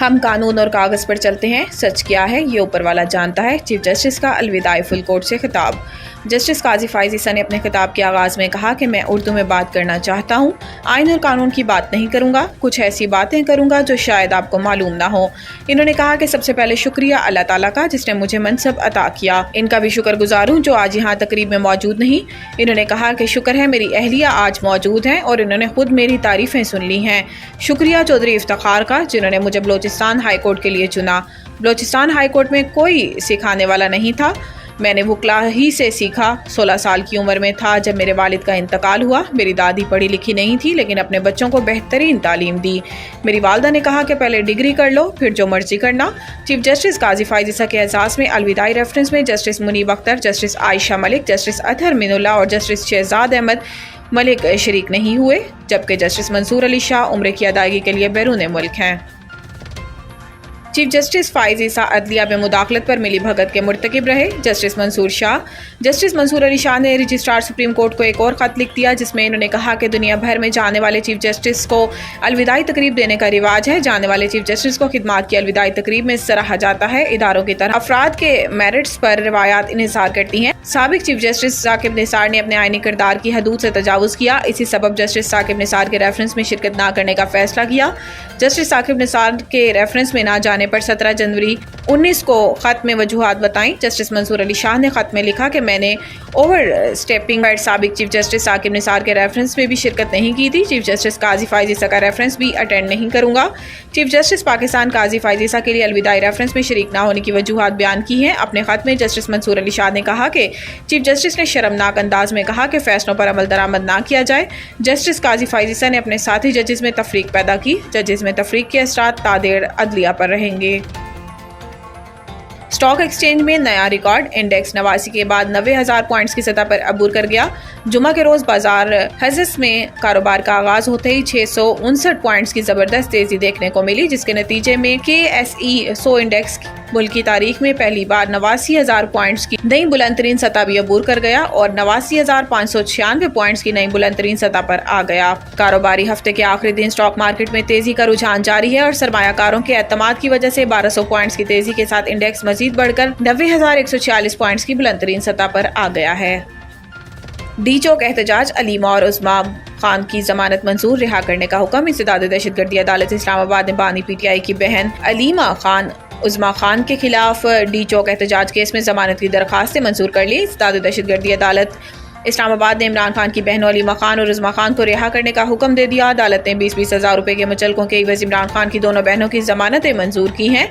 ہم قانون اور کاغذ پر چلتے ہیں، سچ کیا ہے یہ اوپر والا جانتا ہے۔ چیف جسٹس کا الوداعی فل کورٹ سے خطاب۔ جسٹس قاضی فائز عیسیٰ نے اپنے خطاب کے آغاز میں کہا کہ میں اردو میں بات کرنا چاہتا ہوں، آئین اور قانون کی بات نہیں کروں گا، کچھ ایسی باتیں کروں گا جو شاید آپ کو معلوم نہ ہو۔ انہوں نے کہا کہ سب سے پہلے شکریہ اللہ تعالیٰ کا جس نے مجھے منصب عطا کیا، ان کا بھی شکر گزار ہوں جو آج یہاں تقریب میں موجود نہیں۔ انہوں نے کہا کہ شکر ہے میری اہلیہ آج موجود ہیں اور انہوں نے خود میری تعریفیں سن لی ہیں۔ شکریہ چودھری افتخار کا جنہوں نے مجھے بلوچستان ہائی کورٹ کے لیے چنا۔ بلوچستان ہائی کورٹ میں کوئی سکھانے والا نہیں تھا، میں نے وکلا ہی سے سیکھا۔ 16 سال کی عمر میں تھا جب میرے والد کا انتقال ہوا۔ میری دادی پڑھی لکھی نہیں تھی لیکن اپنے بچوں کو بہترین تعلیم دی۔ میری والدہ نے کہا کہ پہلے ڈگری کر لو پھر جو مرضی کرنا۔ چیف جسٹس قاضی فائز عیسیٰ کے اعزاز میں الوداعی ریفرنس میں جسٹس منیب اختر، جسٹس عائشہ ملک، جسٹس اطہر من اللہ اور جسٹس شہزاد احمد ملک شریک نہیں ہوئے، جبکہ جسٹس منصور علی شاہ عمرے کی ادائیگی کے لیے بیرون ملک ہیں۔ چیف جسٹس فائز عیسیٰ عدلیہ میں مداخلت پر ملی بھگت کے مرتکب رہے۔ جسٹس منصور علی شاہ نے رجسٹرار سپریم کورٹ کو ایک اور خط لکھ دیا جس میں انہوں نے کہا کہ دنیا بھر میں جانے والے چیف جسٹس کو الوداعی تقریب دینے کا رواج ہے۔ جانے والے چیف جسٹس کو خدمات کی الوداعی تقریب میں سراہا جاتا ہے۔ اداروں کی طرح افراد کے میرٹس پر روایات انحصار کرتی ہیں۔ سابق چیف جسٹس ثاقب نثار نے اپنے آئینی کردار کی حدود سے تجاوز کیا، اسی سبب جسٹس ثاقب نثار کے ریفرنس میں شرکت نہ کرنے کا فیصلہ کیا۔ جسٹس ثاقب نثار کے ریفرنس میں نہ جانے پر 17 جنوری 19 کو خط میں وجوہات بتائیں۔ جسٹس منصور علی شاہ نے خط میں لکھا کہ میں نے اوور اسٹیپنگ پر سابق چیف جسٹس ثاقب نثار کے ریفرنس میں بھی شرکت نہیں کی تھی۔ چیف جسٹس قاضی فائز عیسیٰ کا ریفرنس بھی اٹینڈ نہیں کروں گا۔ چیف جسٹس پاکستان قاضی فائز عیسیٰ کے لیے الوداعی ریفرنس میں شریک نہ ہونے کی وجوہات بیان کی ہیں۔ اپنے خط میں جسٹس منصور علی شاہ نے کہا کہ چیف جسٹس نے شرمناک انداز میں کہا کہ فیصلوں پر عمل درآمد نہ کیا جائے۔ جسٹس قاضی فائز عیسیٰ نے اپنے ساتھی ججز میں تفریق پیدا کی۔ ججز میں تفریق کے اثرات تادیڑ عدلیہ پر رہیں گے۔ اسٹاک ایکسچینج میں نیا ریکارڈ، انڈیکس 89 کے بعد 90,000 پوائنٹس کی سطح پر عبور کر گیا۔ جمعہ کے روز بازار حزس میں کاروبار کا آغاز ہوتے ہی 659 پوائنٹس کی زبردست تیزی دیکھنے کو ملی، جس کے نتیجے میں KSE 100 انڈیکس ملک کی تاریخ میں پہلی بار 89,000 پوائنٹس کی نئی بلند ترین سطح بھی عبور کر گیا اور 89,596 پوائنٹس کی نئی بلند ترین سطح پر آ گیا۔ کاروباری ہفتے کے آخری دن اسٹاک مارکیٹ میں تیزی کا رجحان جاری ہے اور سرمایہ کاروں کے اعتماد کی وجہ سے 1200 پوائنٹس کی تیزی کے ساتھ انڈیکس مزید بڑھ کر 90,146 پوائنٹس کی بلند ترین سطح پر آ گیا ہے۔ ڈی چوک احتجاج، علیمہ اور عظمیٰ خان کی ضمانت منظور، رہا کرنے کا حکم۔ انسداد دہشت گردی عدالت اسلام آباد نے بانی PTI کی بہن علیمہ خان عظمیٰ خان کے خلاف ڈی چوک احتجاج کیس میں ضمانت کی درخواستیں منظور کر لی۔ انسداد دہشت گردی عدالت اسلام آباد نے عمران خان کی بہنوں علیمہ خان اور عظمیٰ خان کو رہا کرنے کا حکم دے دیا۔ عدالت نے 20-20 ہزار روپے کے مچلقوں کے عوض عمران خان کی دونوں بہنوں کی ضمانتیں منظور کی ہیں۔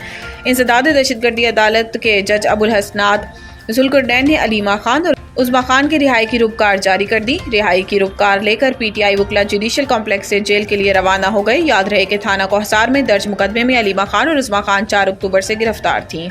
انسداد دہشت گردی عدالت کے جج ابوالحسنات ذوالقرنین نے علیمہ خان اور عظمیٰ خان کی رہائی کی رکار جاری کر دی۔ رہائی کی رکار لے کر PTI وکلا جوڈیشل کمپلیکس سے جیل کے لیے روانہ ہو گئے۔ یاد رہے کہ تھانہ کوہسار میں درج مقدمے میں علیمہ خان اور عظمیٰ خان 4 اکتوبر سے گرفتار تھیں۔